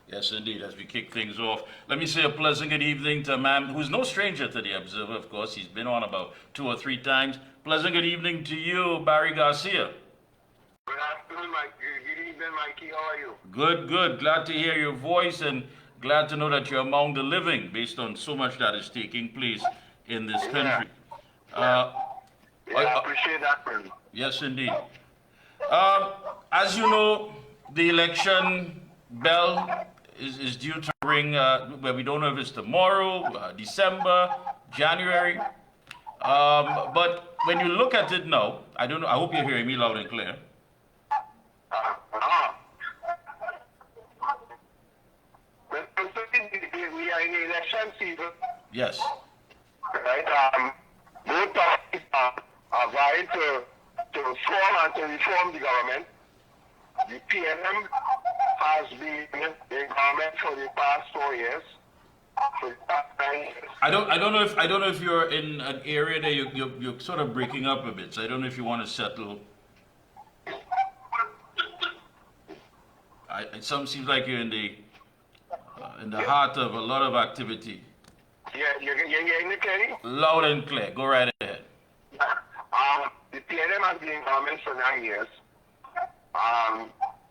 Yes, indeed. As we kick things off, let me say a pleasant good evening to a man who's no stranger to the Observer, of course. He's been on about 2 or 3 times. Pleasant good evening to you, Barry Garcia. Good afternoon, Mike. Good evening, Mikey. How are you? Good, good. Glad to hear your voice and glad to know that you're among the living based on so much that is taking place in this country. I appreciate that, man. Yes, indeed. As you know, the election bell is due to ring, well, we don't know if it's tomorrow, December, January. But when you look at it now, I don't know, I hope you're hearing me loud and clear. We are in the election season. Yes. Right? Both parties are vying to form and to reform the government. The PNM has been in government for the past 4 years. For the past 9 years. I don't know if you're in an area that you're sort of breaking up a bit. So I don't know if you want to settle. It seems like you're in the heart of a lot of activity. Yeah, you're hearing me clearly? Loud and clear. Go right ahead. The PNM has been in government for 9 years.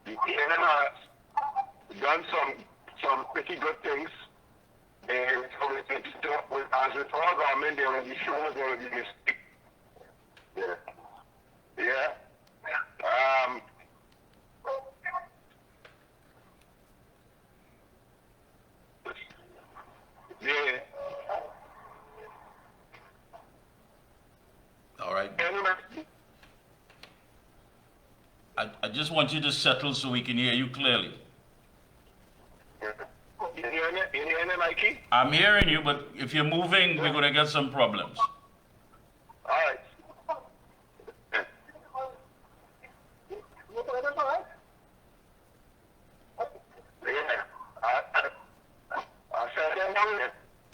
The PNM has done some pretty good things. And as with all government, there will be shows, there will be mistakes. Yeah. All right. I just want you to settle so we can hear you clearly. You hear me, Mikey? I'm hearing you, but if you're moving, we're going to get some problems. All right.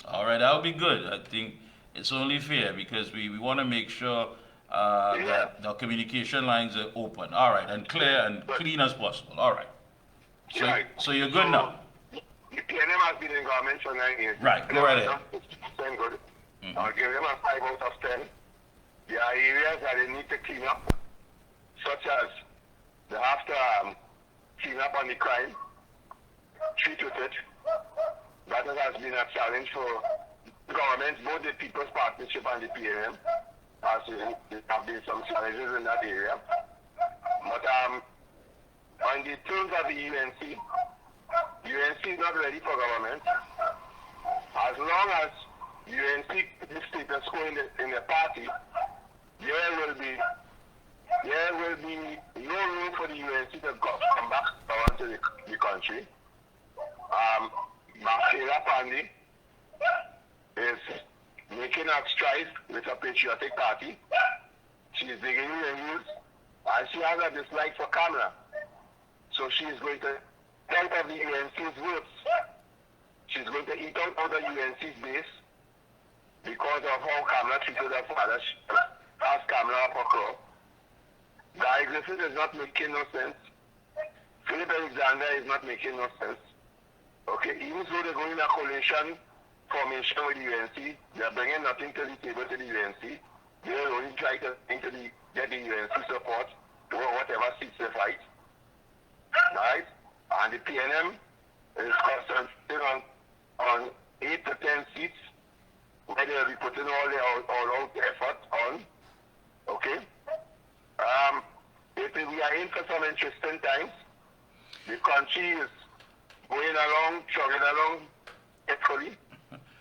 All right, that'll be good. I think it's only fair because we want to make sure that the communication lines are open. All right, and clear and clean as possible. All right. So you're good now. The PNM has been in government for 9 years. Right, go right ahead. Good. I'll give them a 5 out of 10. There are areas that they need to clean up, such as they have to clean up on the crime, treat with it. That has been a challenge for governments, both the People's Partnership and the PNM. As there have been some challenges in that area. But on the terms of the UNC, UNC is not ready for government. As long as UNC the status quo in the party, there will be no room for the UNC to come back to the country. Marcela Pandi is making a stride with a patriotic party. She is beginning the news, and she has a dislike for Kamala. So she is going to help of the UNC's votes. She's going to eat out the UNC's base because of how Kamala treated her father. She has Kamala up her claw. Guy Griffith is not making no sense. Philip Alexander is not making no sense. Okay, even though they're going in a coalition formation with the UNC, they're bringing nothing to the table to the UNC. They're only trying to get the UNC support to whatever seats they fight. Right? And the PNM is concentrating on 8 to 10 seats where they'll be putting all out effort on. Okay? We are in for some interesting times. The country is going along, chugging along carefully.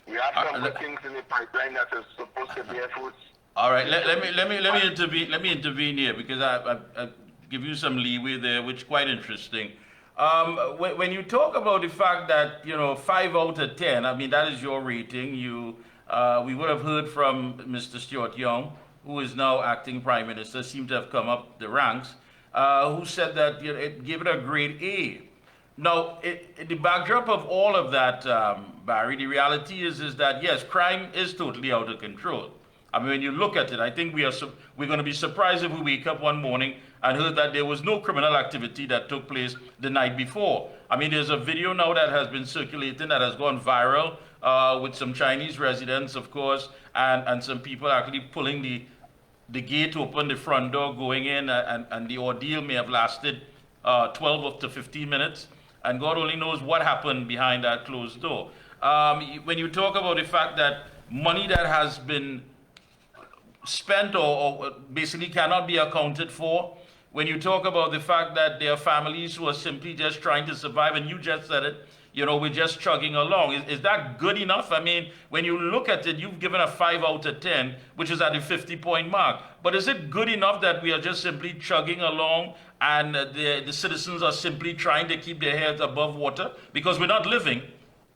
We have some good things in the pipeline that is supposed to bear fruits. All right, let me intervene here because I give you some leeway there, which is quite interesting. When you talk about the fact that 5 out of 10, I mean that is your rating. We would have heard from Mr. Stuart Young, who is now acting Prime Minister, seemed to have come up the ranks, who said that it gave it a grade A. Now, the backdrop of all of that, Barry, the reality is that yes, crime is totally out of control. I mean, when you look at it, I think we're going to be surprised if we wake up one morning and heard that there was no criminal activity that took place the night before. I mean, there's a video now that has been circulating that has gone viral with some Chinese residents, of course, and some people actually pulling the gate open, the front door going in, and the ordeal may have lasted 12 up to 15 minutes. And God only knows what happened behind that closed door. When you talk about the fact that money that has been spent or basically cannot be accounted for, when you talk about the fact that there are families who are simply just trying to survive, and you just said it, we're just chugging along. Is that good enough? I mean, when you look at it, you've given a 5 out of 10, which is at the 50-point mark. But is it good enough that we are just simply chugging along and the citizens are simply trying to keep their heads above water? Because we're not living.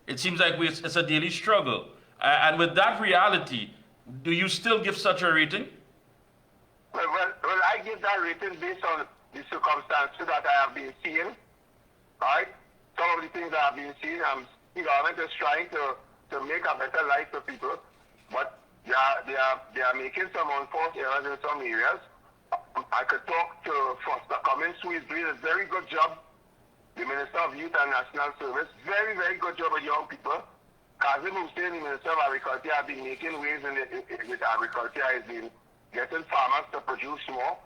It seems like it's a daily struggle. And with that reality, do you still give such a rating? Well, I give that rating based on the circumstances that I have been seeing, right? Some of the things that I've been seeing, the government is trying to make a better life for people, but they are making some unforced errors in some areas. I could talk to Foster Cummins, who is doing a very good job, the Minister of Youth and National Service, very, very good job with young people. Kazim Hussein, the Minister of Agriculture, has been making waves with agriculture, has been getting farmers to produce more.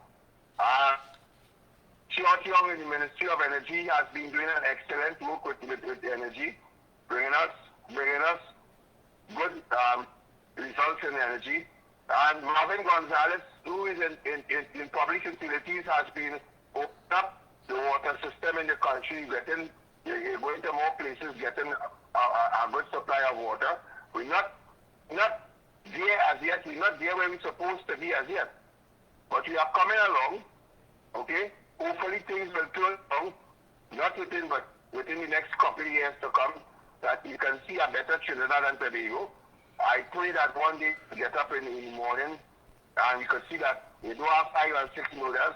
Chiot Young in the Ministry of Energy has been doing an excellent work with energy, bringing us good results in energy. And Marvin Gonzalez, who is in public utilities, has been opening up the water system in the country, going to more places, getting a good supply of water. We're not there as yet. We're not there where we're supposed to be as yet. But we are coming along, okay? Hopefully things will turn around, not within, but within the next couple of years to come, that you can see a better Trinidad and Tobago. I pray that one day we get up in the morning and we could see that we do have 5 and 6 murders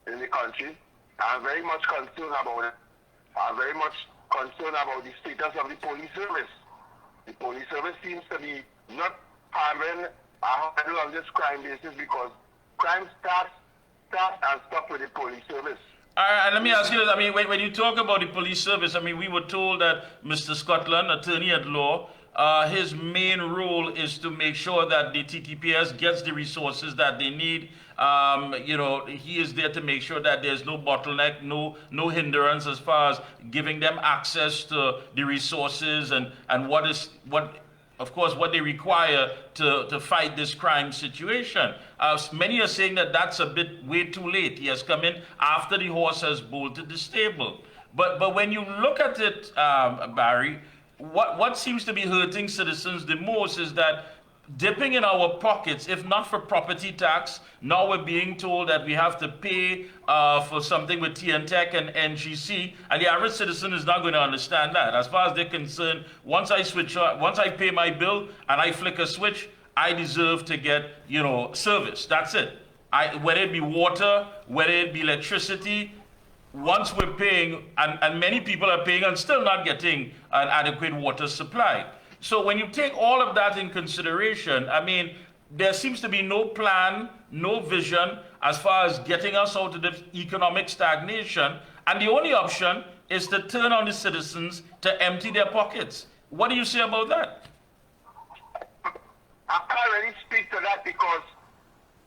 in the country. I'm very much concerned about it. I'm very much concerned about the status of the police service. The police service seems to be not having a handle on this crime basis because crime starts and stops with the police service. Let me ask you this. I mean, when you talk about the police service, I mean, we were told that Mr. Scotland, attorney at law, his main role is to make sure that the TTPS gets the resources that they need. He is there to make sure that there's no bottleneck, no hindrance as far as giving them access to the resources and what they require to fight this crime situation. Many are saying that that's a bit way too late. He has come in after the horse has bolted the stable. But when you look at it, Barry, what seems to be hurting citizens the most is that dipping in our pockets, if not for property tax, now we're being told that we have to pay for something with TNTech and NGC, and the average citizen is not going to understand that. As far as they're concerned, once I pay my bill and I flick a switch, I deserve to get, service. That's it. Whether it be water, whether it be electricity, once we're paying, and many people are paying and still not getting an adequate water supply. So when you take all of that in consideration, I mean, there seems to be no plan, no vision as far as getting us out of this economic stagnation. And the only option is to turn on the citizens to empty their pockets. What do you say about that? I can't really speak to that because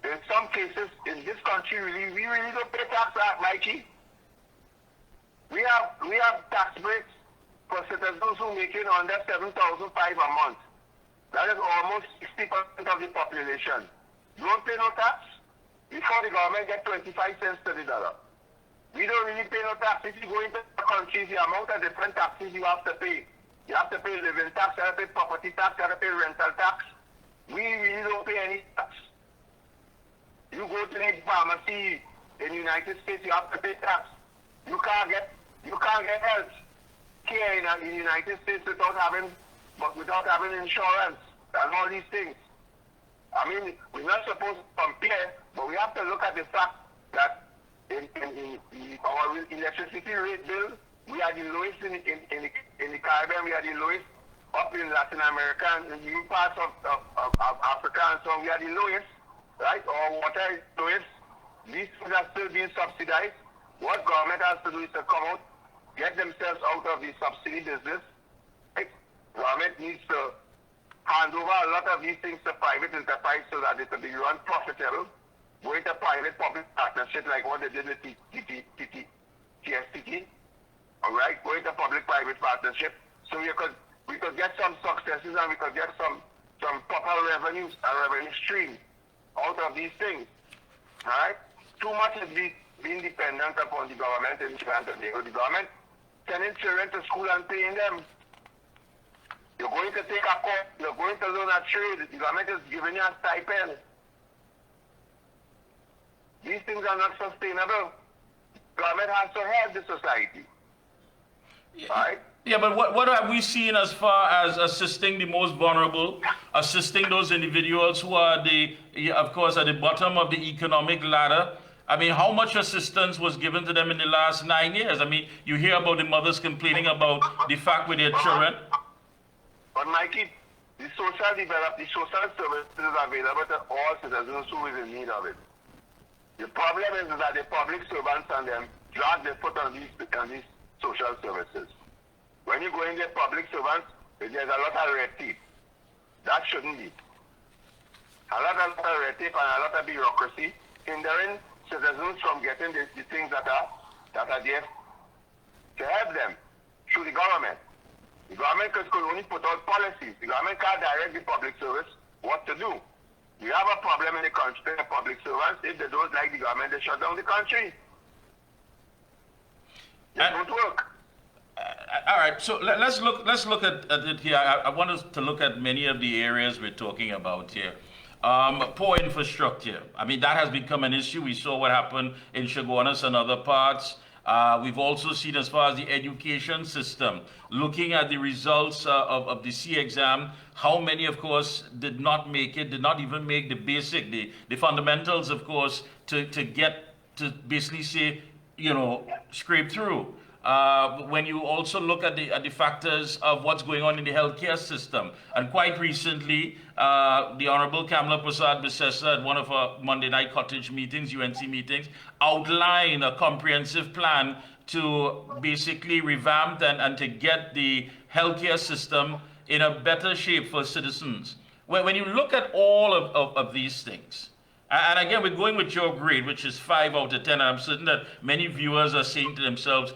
in some cases in this country, we really don't pay tax, Mikey. We have tax breaks for citizens who make it under $7,500 a month. That is almost 60% of the population. Don't pay no tax before the government get 25 cents to the dollar. We don't really pay no tax. If you go into the countries, the amount of different taxes you have to pay. You have to pay living tax, you have to pay property tax, you have to pay rental tax. We really don't pay any tax. You go to the pharmacy in the United States, you have to pay tax. You can't get health care in the United States without having insurance and all these things. I mean, we're not supposed to compare, but we have to look at the fact that in our electricity rate bill, we are the lowest in the Caribbean. We are the lowest up in Latin America and even parts of Africa and so on, we are the lowest, right? Our water is lowest. These things are still being subsidized. What government has to do is to come out, get themselves out of the subsidy business. Right? Government needs to hand over a lot of these things to private enterprise so that it will be run profitable. Go into private-public partnership like what they did with TSTT. All right, go into public-private partnership so we could get some successes and we could get some proper revenues and revenue stream out of these things. All right, too much is being dependent upon the government in terms of the government sending children to school and paying them. You're going to take a course, you're going to learn a trade, the government is giving you a stipend. These things are not sustainable. Government has to help the society. Right? Yeah, but what have we seen as far as assisting the most vulnerable, assisting those individuals who are of course, at the bottom of the economic ladder? I mean, how much assistance was given to them in the last 9 years? I mean, you hear about the mothers complaining about the fact with their children. But Mikey, the social services is available to all citizens who is in need of it. The problem is that the public servants and them drag their foot on these social services. When you go in the public servants, there's a lot of red tape. That shouldn't be. A lot of red tape and a lot of bureaucracy hindering citizens from getting the things that are there to help them through the government. The government could only put out policies. The government can't direct the public service what to do. We have a problem in the country, the public servants. If they don't like the government, they shut down the country. It won't work. All right, so let's look at it here. I want us to look at many of the areas we're talking about here. Poor infrastructure. I mean, that has become an issue. We saw what happened in Chaguanas and other parts. We've also seen, as far as the education system, looking at the results of the C exam, how many, of course, did not make it, did not even make the basic, the fundamentals, of course, to get to basically say, scrape through. When you also look at the factors of what's going on in the healthcare system. And quite recently, the Honorable Kamala Prasad-Bissessa at one of our Monday night cottage meetings, UNC meetings, outlined a comprehensive plan to basically revamp and to get the healthcare system in a better shape for citizens. When you look at all of these things, and again, we're going with your grade, which is 5 out of 10. And I'm certain that many viewers are saying to themselves,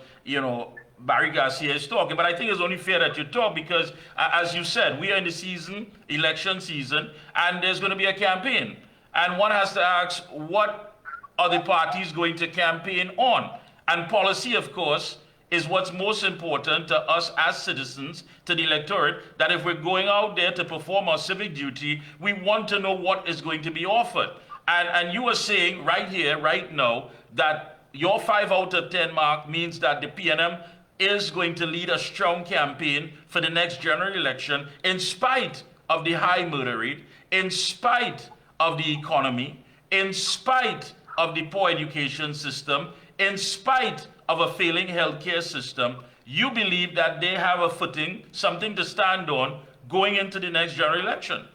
Barry Garcia is talking. But I think it's only fair that you talk because, as you said, we are in the election season, and there's going to be a campaign. And one has to ask, what are the parties going to campaign on? And policy, of course, is what's most important to us as citizens, to the electorate, that if we're going out there to perform our civic duty, we want to know what is going to be offered. And you are saying right here, right now, that your 5 out of 10 mark means that the PNM is going to lead a strong campaign for the next general election in spite of the high murder rate, in spite of the economy, in spite of the poor education system, in spite of a failing healthcare system. You believe that they have a footing, something to stand on going into the next general election.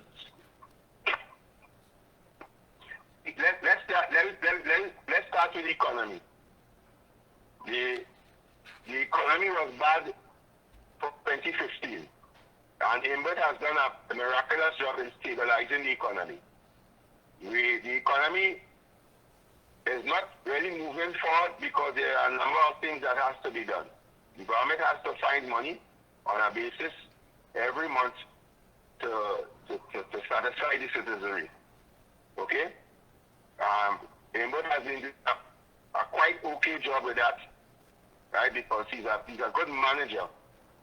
Let's start with the economy. The economy was bad for 2015, and Imbert has done a miraculous job in stabilizing the economy. The economy is not really moving forward because there are a number of things that has to be done. The government has to find money on a basis every month to satisfy the citizenry. Okay? Imbert has been doing a quite okay job with that, right? Because he's a good manager.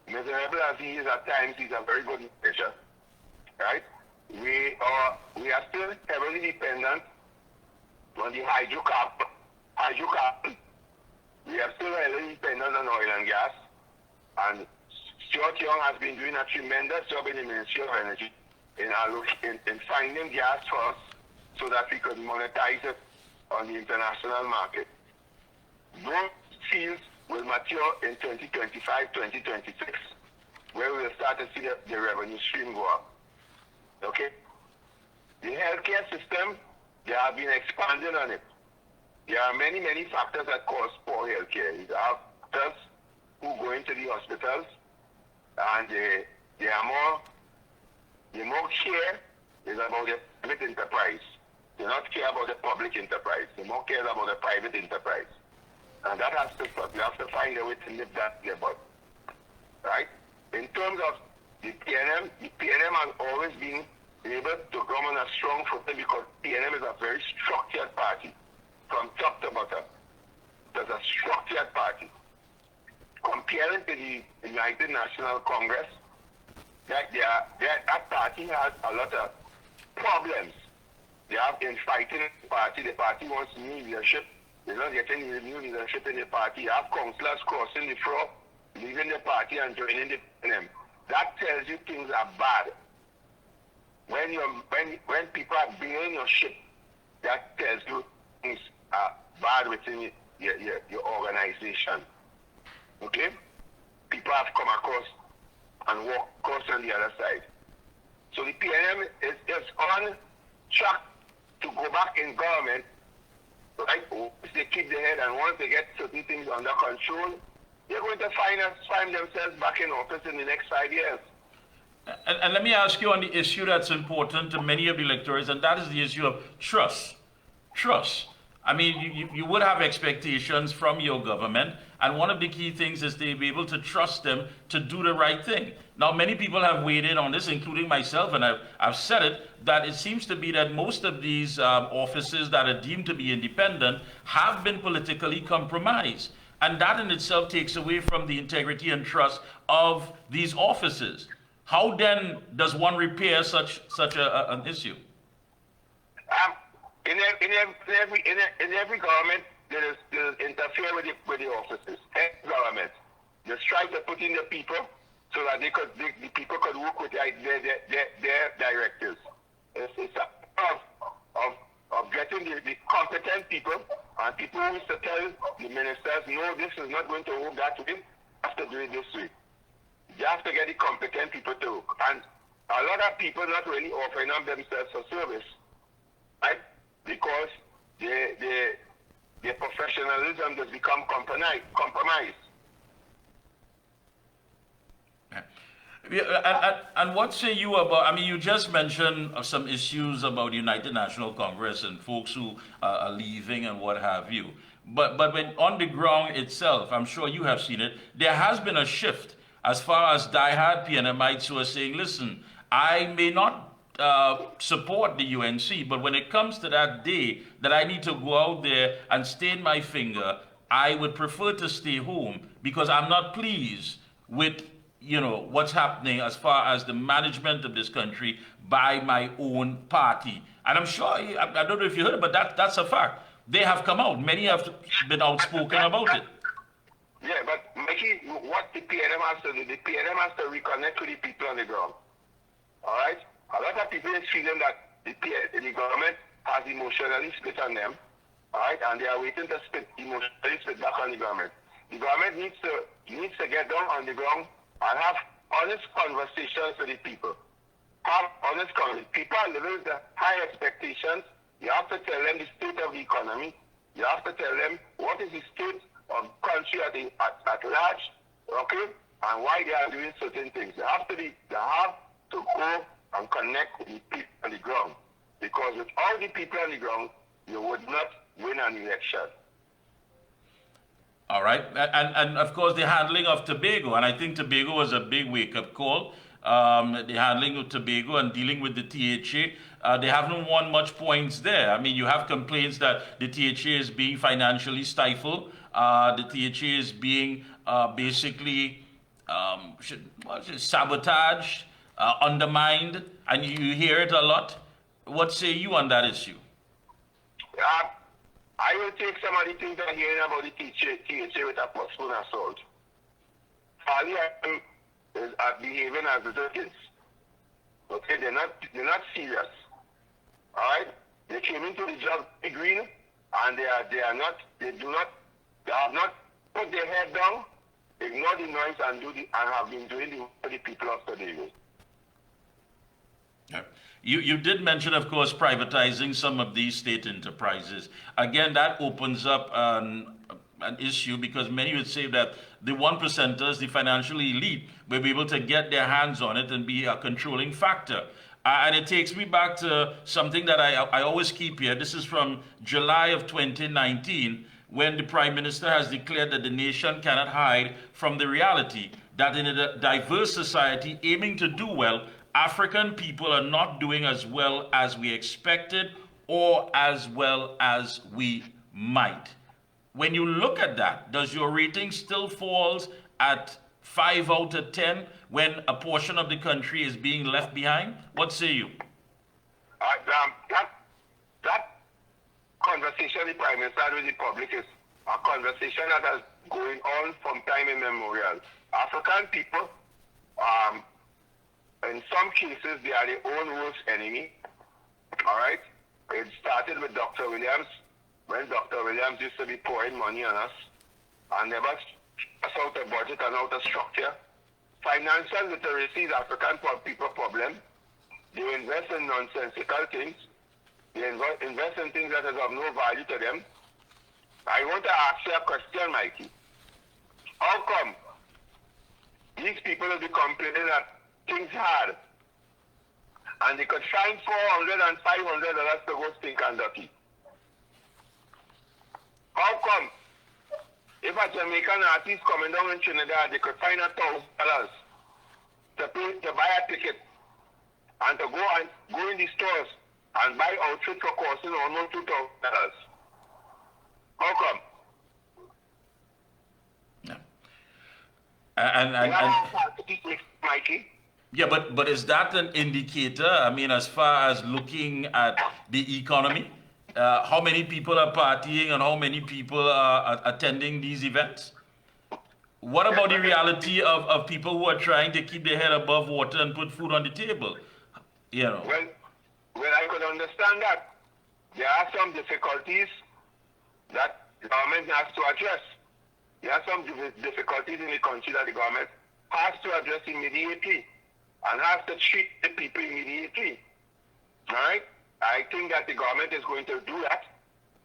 Miserable as he is at times, he's a very good manager, right? We are still heavily dependent on the hydrocarbon. We are still heavily dependent on oil and gas. And Stuart Young has been doing a tremendous job in the Ministry of Energy in finding gas for us so that we could monetize it on the international market. Those fields will mature in 2025, 2026. where we will start to see the revenue stream go up. Okay? The healthcare system, they have been expanding on it. There are many, many factors that cause poor healthcare. You have doctors who go into the hospitals and they are more, the more care is about the private enterprise. They don't care about the public enterprise. They more care about the private enterprise. And that has to stop. You have to find a way to nip that in the bud. Right? In terms of the PNM has always been able to come on a strong footing because PNM is a very structured party from top to bottom. There's a structured party. Comparing to the United National Congress, that party has a lot of problems. They have infighting in the party. The party wants new leadership. They're not getting new leadership in the party. You have councillors crossing the floor, leaving the party and joining the PNM. That tells you things are bad. When people are bailing your ship, that tells you things are bad within your organization. Okay? People have come across and walk across on the other side. So the PNM is on track to go back in government, right? Once they keep their head and once they get certain things under control, they're going to find themselves back in office in the next 5 years. And let me ask you on the issue that's important to many of the electors, and that is the issue of trust. Trust. I mean, you would have expectations from your government, and one of the key things is to be able to trust them to do the right thing. Now, many people have weighed in on this, including myself, and I've said it, that it seems to be that most of these offices that are deemed to be independent have been politically compromised. And that in itself takes away from the integrity and trust of these offices. How then does one repair such an issue? In every government, there is interfere with the offices. Every government, they try to put in the people so that the people could work with their directives. It's a part of getting the competent people and people who used to tell the ministers, no, this is not going to work that way. You have to do it this way. You have to get the competent people to work. And a lot of people not really offering up themselves for service, right? Because their professionalism has become compromised. And what say you about, I mean, you just mentioned some issues about the United National Congress and folks who are leaving and what have you. But when on the ground itself, I'm sure you have seen it, there has been a shift as far as diehard PNMites who are saying, listen, I may not support the UNC, but when it comes to that day that I need to go out there and stain my finger, I would prefer to stay home because I'm not pleased with what's happening as far as the management of this country by my own party. And I'm sure, I don't know if you heard it, but that's a fact. They have come out. Many have been outspoken about it. Yeah, but Mikee, what the PNM has to do, the PNM has to reconnect with the people on the ground. All right? A lot of people is feeling that the government has emotionally split on them. All right? And they are waiting to emotionally split back on the government. The government needs to get down on the ground and have honest conversations with the people. Have honest conversations. People are living with high expectations. You have to tell them the state of the economy. You have to tell them what is the state of the country at large, okay, and why they are doing certain things. They have to go and connect with the people on the ground. Because without the people on the ground, you would not win an election. All right, and of course the handling of Tobago, and I think Tobago was a big wake-up call. The handling of Tobago and dealing with the THA, they haven't won much points there. I mean, you have complaints that the THA is being financially stifled. The THA is being basically sabotaged, undermined, and you hear it a lot. What say you on that issue? I will take some of the things I'm hearing about the THA with a spoon of salt. All is behaving as little kids. Okay, they're not serious. All right, they came into the job green, and they have not put their head down. ignore the noise and have been doing the work for the people of Tobago. Yeah. You did mention, of course, privatizing some of these state enterprises. Again, that opens up an issue, because many would say that the 1%ers, the financial elite, will be able to get their hands on it and be a controlling factor. And it takes me back to something that I always keep here. This is from July of 2019, when the Prime Minister has declared that the nation cannot hide from the reality that in a diverse society aiming to do well, African people are not doing as well as we expected or as well as we might. When you look at that, does your rating still falls at 5 out of 10 when a portion of the country is being left behind? What say you? That conversation the Prime Minister had with the public is a conversation that has going on from time immemorial. African people, in some cases, they are their own worst enemy. All right? It started with Dr. Williams, when Dr. Williams used to be pouring money on us and never us out a budget and out a structure. Financial literacy is African people problem. They invest in nonsensical things. They invest in things that is of no value to them. I want to ask you a question, Mikey. How come these people will be complaining that things hard and they could find $400 and $500 to go stink and dirty? How come if a Jamaican artist coming down in Trinidad, they could find $1,000 to buy a ticket and to go in the stores and buy outfit for costing almost $2,000? How come? Yeah. And Mikey? yeah, but is that an indicator? I mean, as far as looking at the economy, how many people are partying and how many people are attending these events? What about the reality of people who are trying to keep their head above water and put food on the table? You know. Well, I could understand that. There are some difficulties that the government has to address. There are some difficulties in the country that the government has to address immediately and has to treat the people immediately. All right? I think that the government is going to do that.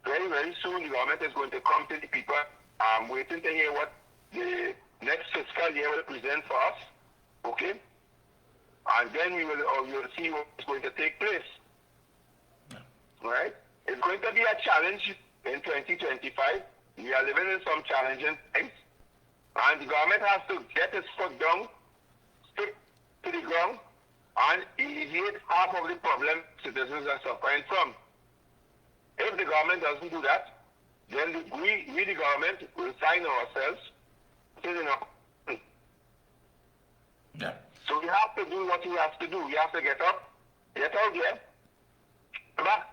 Very, very soon the government is going to come to the people. I'm waiting to hear what the next fiscal year will present for us. Okay? And then we will see what's going to take place. All right? It's going to be a challenge in 2025. We are living in some challenging times. And the government has to get its foot down, stick to the ground, and alleviate half of the problem citizens are suffering from. If the government doesn't do that, then we the government, will find ourselves sitting up. Yeah. So we have to do what we have to do. We have to get up, get out there,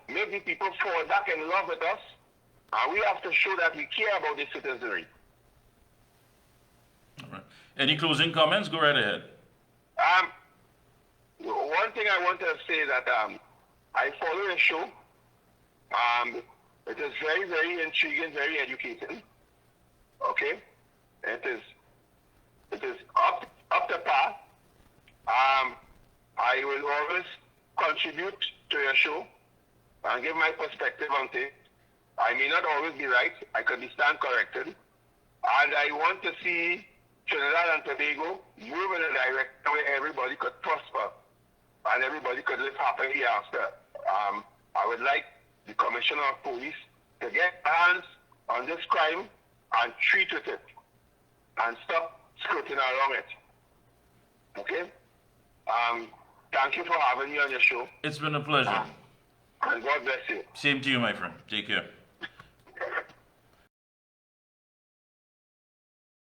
make the people fall back in love with us, and we have to show that we care about the citizenry. All right. Any closing comments? Go right ahead. One thing I want to say that I follow the show. It is very, very intriguing, very educating. Okay, it is up to par. I will always contribute to your show and give my perspective on things. I may not always be right. I could be stand corrected, and I want to see Trinidad and Tobago move in a direction where everybody could prosper and everybody could live happily after. I would like the Commissioner of Police to get hands on this crime and treat with it and stop skirting around it. Okay? Thank you for having me on your show. It's been a pleasure. And God bless you. Same to you, my friend. Take care.